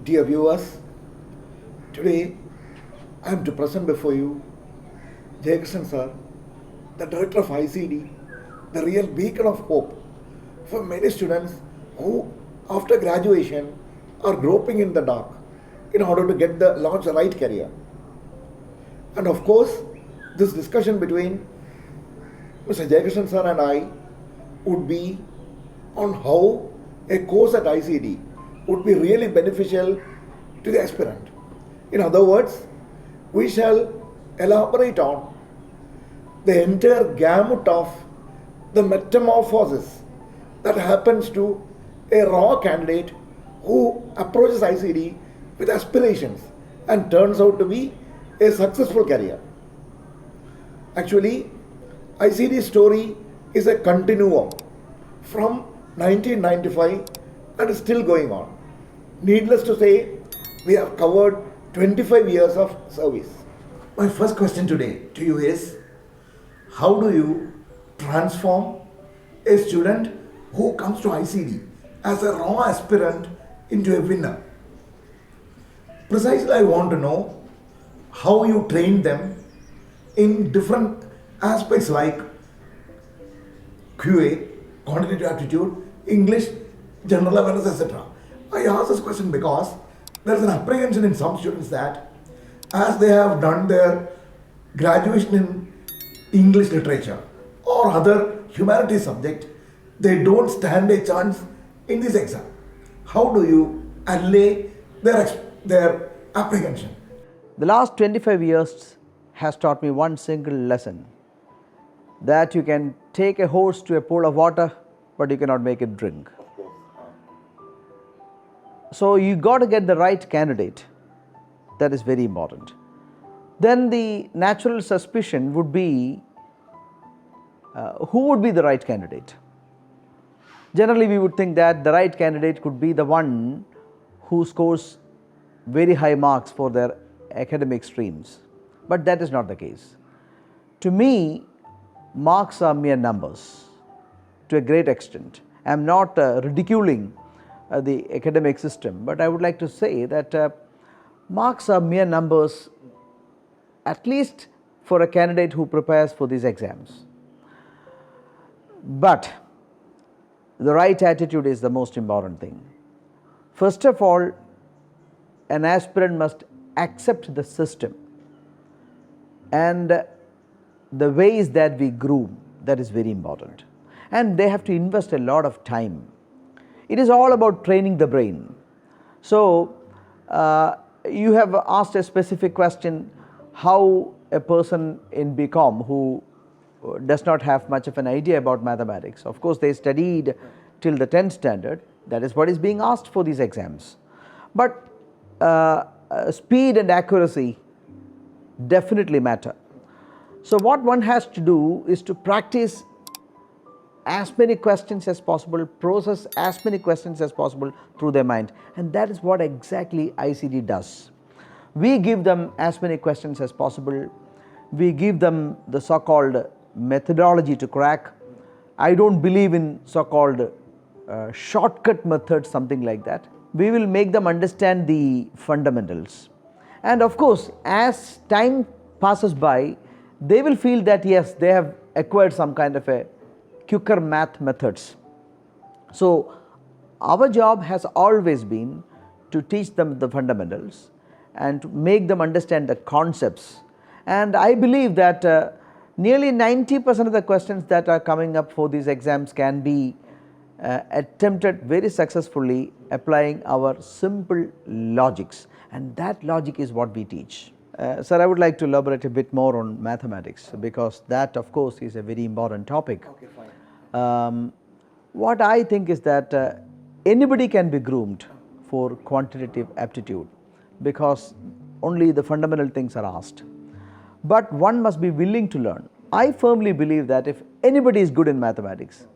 Dear viewers, today I am to present before you Jayakrishan sir, the director of ICD, the real beacon of hope for many students who, after graduation, are groping in the dark in order to launch the right career. And of course, this discussion between Mr. Jayakrishan sir and I would be on how a course at ICD would be really beneficial to the aspirant. In other words, we shall elaborate on the entire gamut of the metamorphosis that happens to a raw candidate who approaches ICD with aspirations and turns out to be a successful career. Actually, ICD story is a continuum from 1995 and is still going on. Needless to say, we have covered 25 years of service. My first question today to you is, how do you transform a student who comes to ICD as a raw aspirant into a winner? Precisely, I want to know how you train them in different aspects like QA, quantitative aptitude, English, general awareness, etc. I ask this question because there is an apprehension in some students that as they have done their graduation in English literature or other humanities subject, they don't stand a chance in this exam. How do you allay their apprehension? The last 25 years has taught me one single lesson, that you can take a horse to a pool of water, but you cannot make it drink. So you got to get the right candidate. That is very important. Then the natural suspicion would be, who would be the right candidate? Generally, we would think that the right candidate could be the one who scores very high marks for their academic streams. But that is not the case. To me, marks are mere numbers to a great extent. I am not ridiculing the academic system, but I would like to say that marks are mere numbers, at least for a candidate who prepares for these exams. But the right attitude is the most important thing. First of all, an aspirant must accept the system and the ways that we groom. That is very important. And they have to invest a lot of time. It is all about training the brain. So, you have asked a specific question, how a person in BCom who does not have much of an idea about mathematics, of course they studied till the 10th standard, that is what is being asked for these exams. But speed and accuracy definitely matter. So what one has to do is to practice as many questions as possible, process as many questions as possible through their mind, and that is what exactly ICD does. We give them as many questions as possible. We give them the so-called methodology to crack. I don't believe in so-called shortcut methods, something like that. We will make them understand the fundamentals. And of course, as time passes by, they will feel that yes, they have acquired some kind of a quicker math methods. So our job has always been to teach them the fundamentals and to make them understand the concepts. And I believe that nearly 90% of the questions that are coming up for these exams can be attempted very successfully applying our simple logics, and that logic is what we teach. Sir, I would like to elaborate a bit more on mathematics, because that of course is a very important topic. Okay, fine. What I think is that anybody can be groomed for quantitative aptitude, because only the fundamental things are asked. But one must be willing to learn. I firmly believe that if anybody is good in mathematics,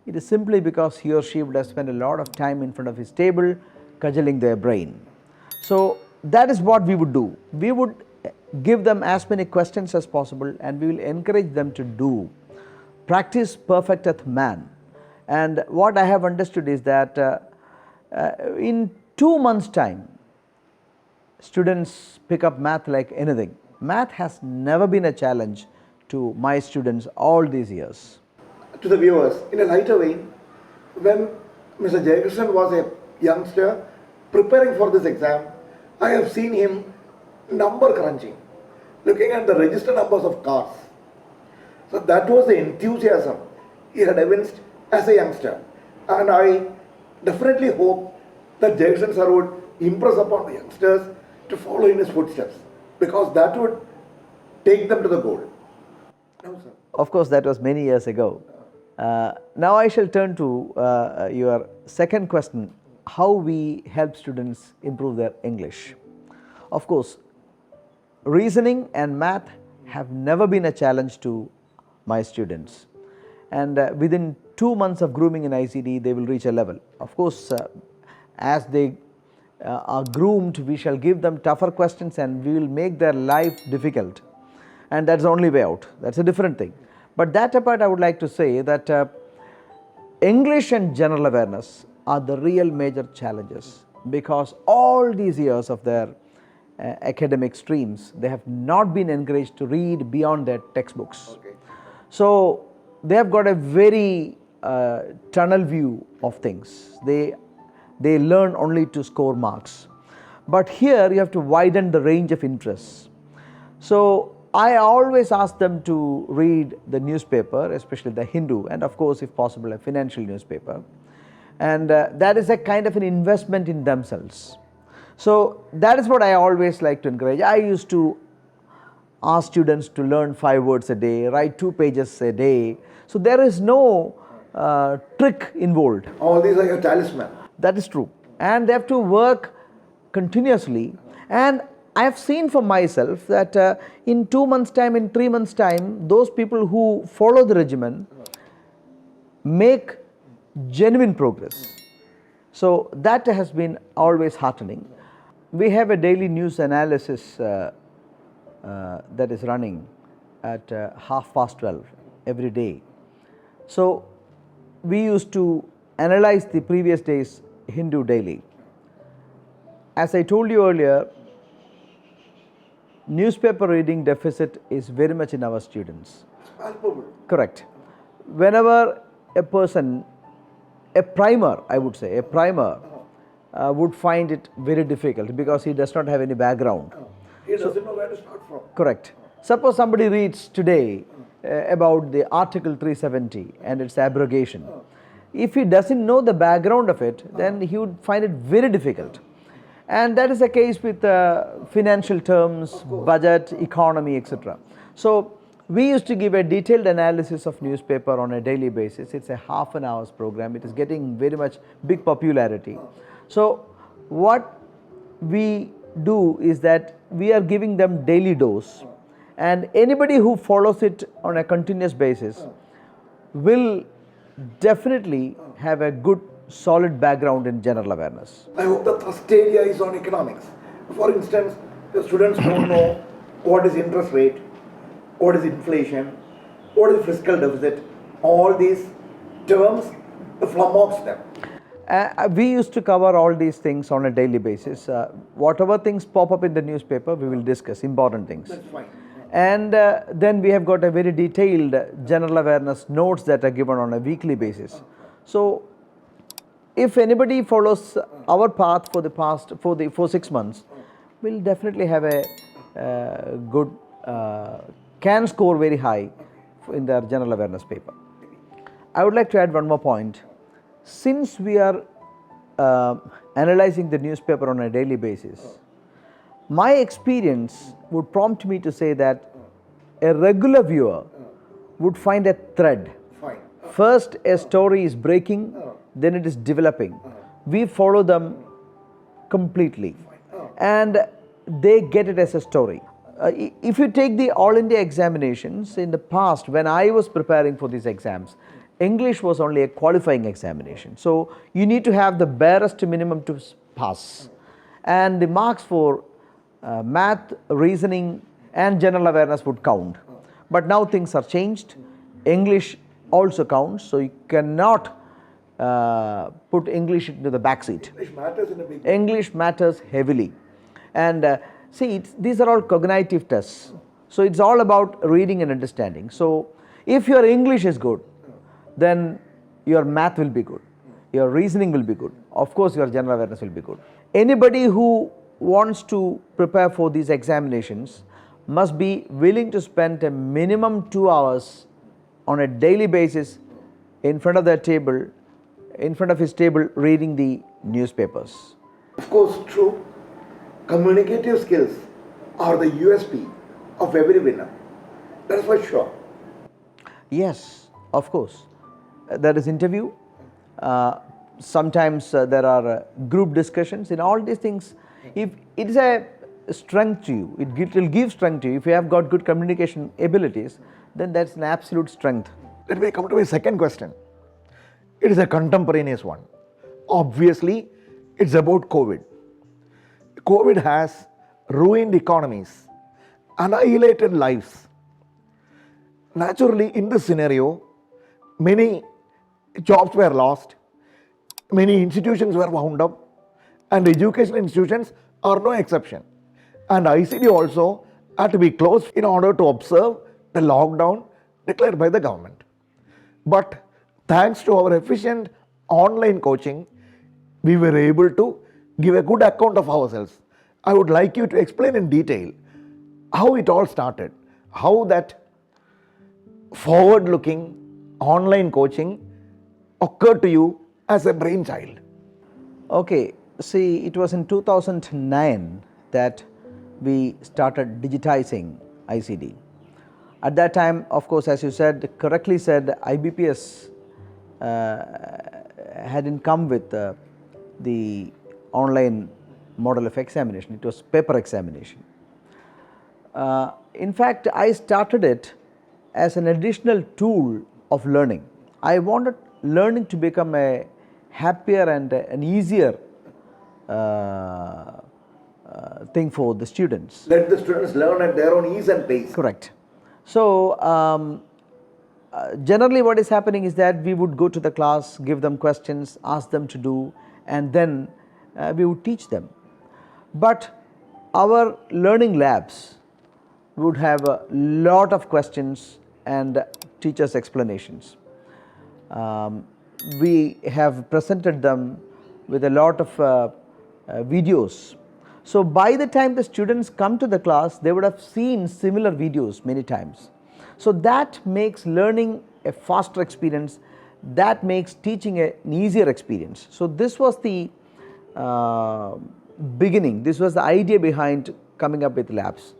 it is simply because he or she would have spent a lot of time in front of his table cudgeling their brain. So that is what we would do. We would give them as many questions as possible, and we will encourage them to do. Practice perfecteth man. And what I have understood is that in 2 months' time, students pick up math like anything. Math has never been a challenge to my students all these years. To the viewers, in a lighter vein, when Mr. Jayakrishan was a youngster preparing for this exam, I have seen him number crunching, looking at the register numbers of cars. So that was the enthusiasm he had evinced as a youngster. And I definitely hope that Jayakrishan sir would impress upon the youngsters to follow in his footsteps, because that would take them to the goal. No, sir. Of course, that was many years ago. Now I shall turn to your second question, how we help students improve their English. Of course, reasoning and math have never been a challenge to my students. And within 2 months of grooming in ICT, they will reach a level. Of course, as they are groomed, we shall give them tougher questions and we will make their life difficult. And that's the only way out. That's a different thing. But that apart, I would like to say that English and general awareness are the real major challenges, because all these years of their academic streams, they have not been encouraged to read beyond their textbooks. Okay. So they have got a very tunnel view of things. They learn only to score marks. But here you have to widen the range of interests. So I always ask them to read the newspaper, especially the Hindu, and of course, if possible, a financial newspaper. And that is a kind of an investment in themselves. So that is what I always like to encourage. I used to ask students to learn 5 words a day, write 2 pages a day. So there is no trick involved. All these are your talisman. That is true. And they have to work continuously. And I have seen for myself that in 2 months' time, in 3 months' time, those people who follow the regimen make genuine progress. So that has been always heartening. We have a daily news analysis that is running at 12:30 every day. So we used to analyze the previous day's Hindu daily. As I told you earlier, newspaper reading deficit is very much in our students. It's palpable. Correct. Whenever a person, a primer, I would say, a primer would find it very difficult because he does not have any background. He doesn't know where to start from. Correct. Suppose somebody reads today about the Article 370 and its abrogation. If he doesn't know the background of it, then he would find it very difficult. And that is the case with financial terms, budget, economy, etc. So we used to give a detailed analysis of newspaper on a daily basis. It's a half an hour's program. It is getting very much big popularity. So what we do is that we are giving them daily dose, and anybody who follows it on a continuous basis will definitely have a good solid background in general awareness. I hope the thrust area is on economics. For instance, the students don't know what is interest rate, what is inflation, what is fiscal deficit. All these terms flummox them. We used to cover all these things on a daily basis. Whatever things pop up in the newspaper, we will discuss important things. That's fine. And then we have got a very detailed general awareness notes that are given on a weekly basis. So if anybody follows our path for 6 months, will definitely have a good, can score very high in their general awareness paper. I would like to add one more point. Since we are analyzing the newspaper on a daily basis, my experience would prompt me to say that a regular viewer would find a thread. Fine. First, a story is breaking, then it is developing. We follow them completely, and they get it as a story. If you take the All India examinations, in the past, when I was preparing for these exams, English was only a qualifying examination. So you need to have the barest minimum to pass. And the marks for math, reasoning, and general awareness would count. But now things are changed. English also counts, so you cannot put English into the back seat. English matters in a big way. English matters heavily. And see, these are all cognitive tests. So it's all about reading and understanding. So if your English is good, then your math will be good, your reasoning will be good, of course your general awareness will be good. Anybody who wants to prepare for these examinations must be willing to spend a minimum 2 hours on a daily basis in front of their table, in front of his table, reading the newspapers. Of course, true. Communicative skills are the USP of every winner. That's for sure. Yes, of course. There is interview. Sometimes there are group discussions. In all these things, if it is a strength to you, it will give strength to you. If you have got good communication abilities, then that's an absolute strength. Let me come to my second question. It is a contemporaneous one. Obviously, it's about COVID. COVID has ruined economies, annihilated lives. Naturally, in this scenario, many jobs were lost, many institutions were wound up, and educational institutions are no exception. And ICD also had to be closed in order to observe the lockdown declared by the government. But thanks to our efficient online coaching, we were able to give a good account of ourselves. I would like you to explain in detail how it all started, how that forward-looking online coaching occurred to you as a brainchild. Okay, see, it was in 2009 that we started digitizing ICD. At that time, of course, as you said, correctly said, IBPS hadn't come with the online model of examination. It was paper examination. In fact, I started it as an additional tool of learning. I wanted learning to become a happier and an easier thing for the students. Let the students learn at their own ease and pace. Correct. So, generally what is happening is that we would go to the class, give them questions, ask them to do, and then we would teach them. But our learning labs would have a lot of questions and teachers' explanations. We have presented them with a lot of videos. So by the time the students come to the class, they would have seen similar videos many times. So that makes learning a faster experience, that makes teaching an easier experience. So this was the beginning, this was the idea behind coming up with labs.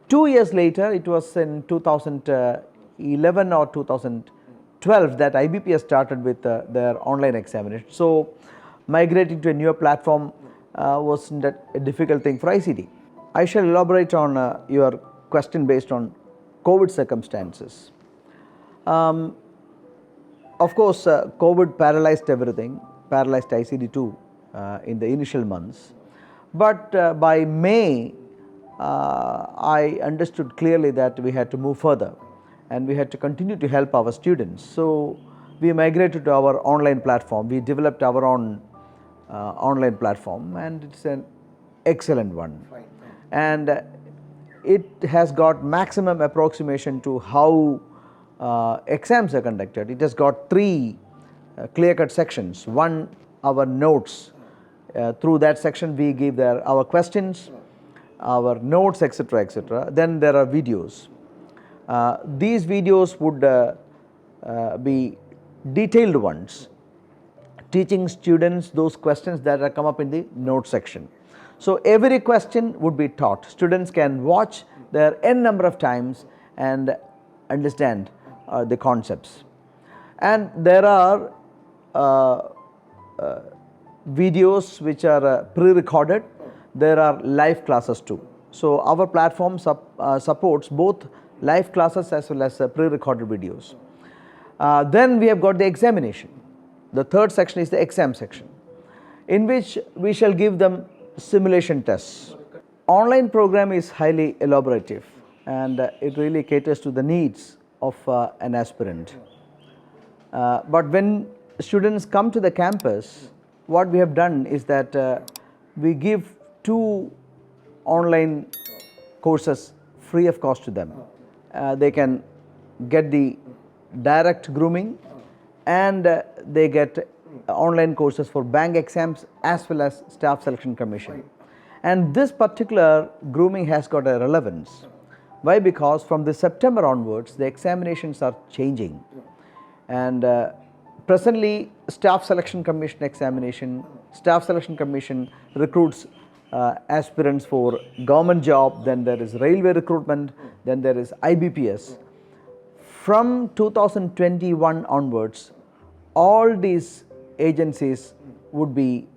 2 years later, it was in 2011 or 2012 that IBPS started with their online examination. So migrating to a newer platform wasn't a difficult thing for ICD. I shall elaborate on your question based on COVID circumstances. Of course, COVID paralyzed everything, paralyzed ICD too in the initial months. But by May, I understood clearly that we had to move further and we had to continue to help our students. So we migrated to our online platform. We developed our own online platform, and it's an excellent one. And it has got maximum approximation to how exams are conducted. It has got 3 clear-cut sections. One, our notes. Through that section we give our questions, our notes, etc., etc. Then there are videos. These videos would be detailed ones, teaching students those questions that are come up in the note section. So every question would be taught. Students can watch there n number of times and understand the concepts. And there are videos which are pre-recorded. There are live classes too. So our platform supports both live classes as well as pre-recorded videos. Then we have got the examination. The third section is the exam section, in which we shall give them simulation tests. Online program is highly elaborative and it really caters to the needs of an aspirant. But when students come to the campus, what we have done is that we give 2 online courses free of cost to them. They can get the direct grooming, and they get online courses for bank exams as well as staff selection commission. And this particular grooming has got a relevance. Why? Because from this September onwards, the examinations are changing. And presently, staff selection commission examination, staff selection commission recruits aspirants for government job, then there is railway recruitment, then there is IBPS. From 2021 onwards, all these agencies would be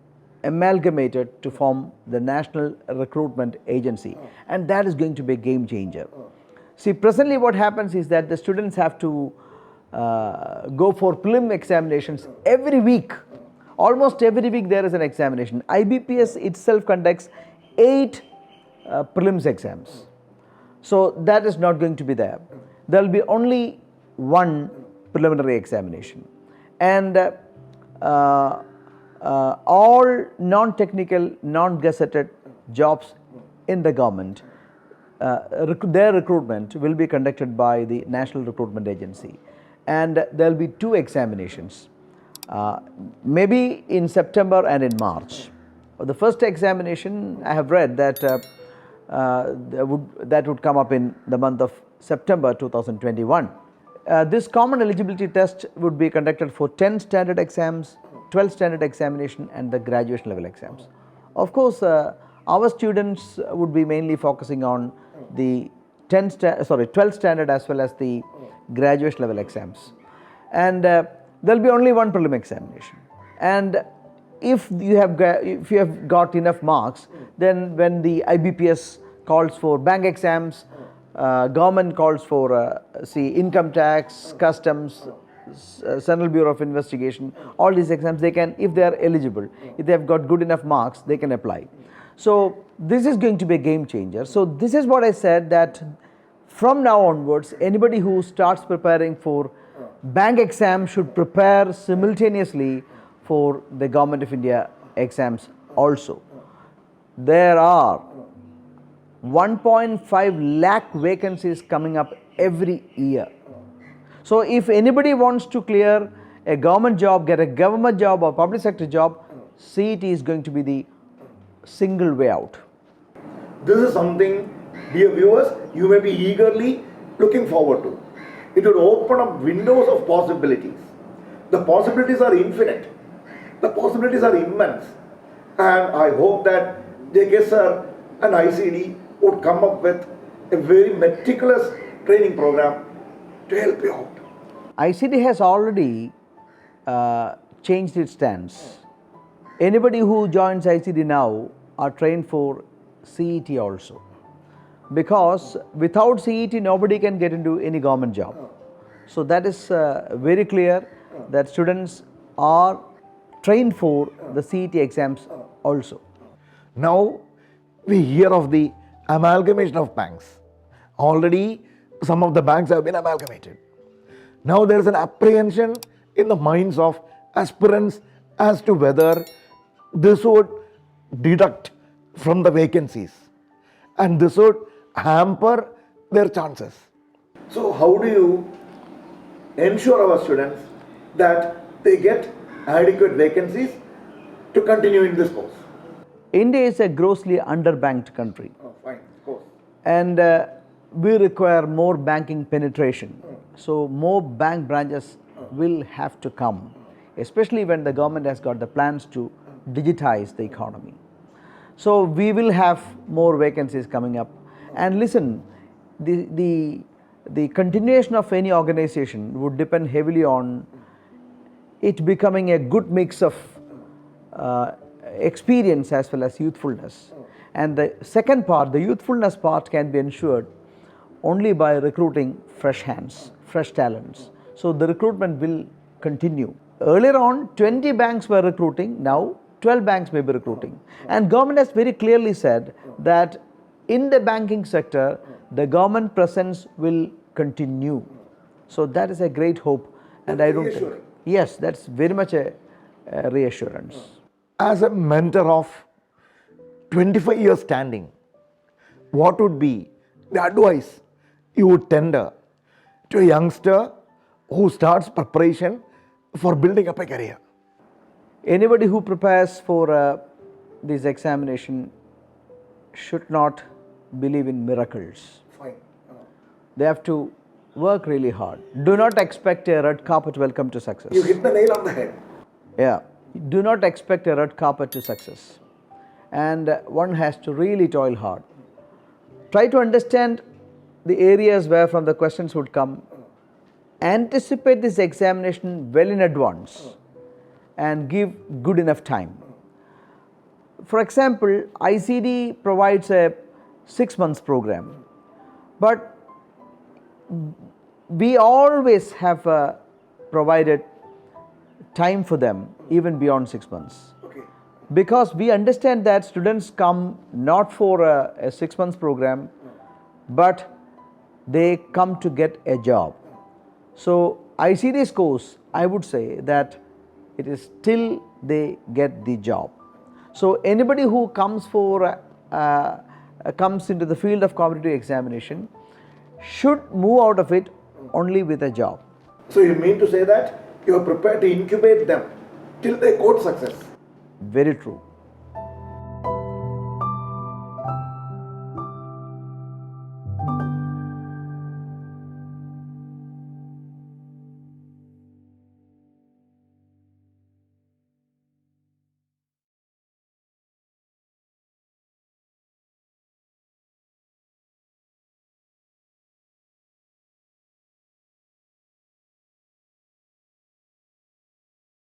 amalgamated to form the National Recruitment Agency, and that is going to be a game changer. See, presently what happens is that the students have to go for prelim examinations every week. Almost every week there is an examination. IBPS itself conducts 8 prelims exams. So that is not going to be there. There will be only one preliminary examination. And all non-technical, non-gazetted jobs in the government, their recruitment will be conducted by the National Recruitment Agency. And there will be 2 examinations, maybe in September and in March. The first examination, I have read that that would come up in the month of September 2021. This common eligibility test would be conducted for 10 standard exams, 12 standard examination, and the graduation level exams. Of course, our students would be mainly focusing on the 12 standard as well as the graduation level exams. And there will be only one prelim examination. And if you have got enough marks, then when the IBPS calls for bank exams, government calls for income tax, customs, Central Bureau of Investigation, all these exams, they can, if they are eligible, if they have got good enough marks, they can apply. So this is going to be a game changer. So this is what I said, that from now onwards, anybody who starts preparing for bank exam should prepare simultaneously for the Government of India exams also. There are 1.5 lakh vacancies coming up every year. So if anybody wants to clear a government job, get a government job or public sector job, CET is going to be the single way out. This is something, dear viewers, you may be eagerly looking forward to. It will open up windows of possibilities. The possibilities are infinite. The possibilities are immense. And I hope that JK sir and ICD would come up with a very meticulous training program to help you out. ICD has already changed its stance. Anybody who joins ICD now are trained for CET also, because without CET nobody can get into any government job. So that is very clear that students are trained for the CET exams also. Now we hear of the amalgamation of banks. Already some of the banks have been amalgamated. Now there is an apprehension in the minds of aspirants as to whether this would deduct from the vacancies and this would hamper their chances. So how do you ensure our students that they get adequate vacancies to continue in this course? India is a grossly underbanked country. Oh, fine, of course. And we require more banking penetration. So more bank branches will have to come, especially when the government has got the plans to digitize the economy. So we will have more vacancies coming up. And listen, the continuation of any organization would depend heavily on it becoming a good mix of experience as well as youthfulness. And the second part, the youthfulness part, can be ensured only by recruiting fresh hands, fresh talents. So the recruitment will continue. Earlier on, 20 banks were recruiting, now 12 banks may be recruiting. And government has very clearly said that in the banking sector, the government presence will continue. So that is a great hope, and I don't think, yes, that's very much a reassurance. As a mentor of 25 years standing, what would be the advice you would tender to a youngster who starts preparation for building up a career? Anybody who prepares for this examination should not believe in miracles. Fine. They have to work really hard. Do not expect a red carpet welcome to success. You hit the nail on the head. Yeah, do not expect a red carpet to success. And one has to really toil hard. Try to understand the areas where from the questions would come. Anticipate this examination well in advance and give good enough time. For example, ICD provides a 6 months program, but we always have provided time for them even beyond 6 months. Okay. Because we understand that students come not for a 6 months program, but they come to get a job. So ICD's course, I would say that it is till they get the job. So anybody who comes comes into the field of competitive examination should move out of it only with a job. So you mean to say that you are prepared to incubate them till they quote success? Very true.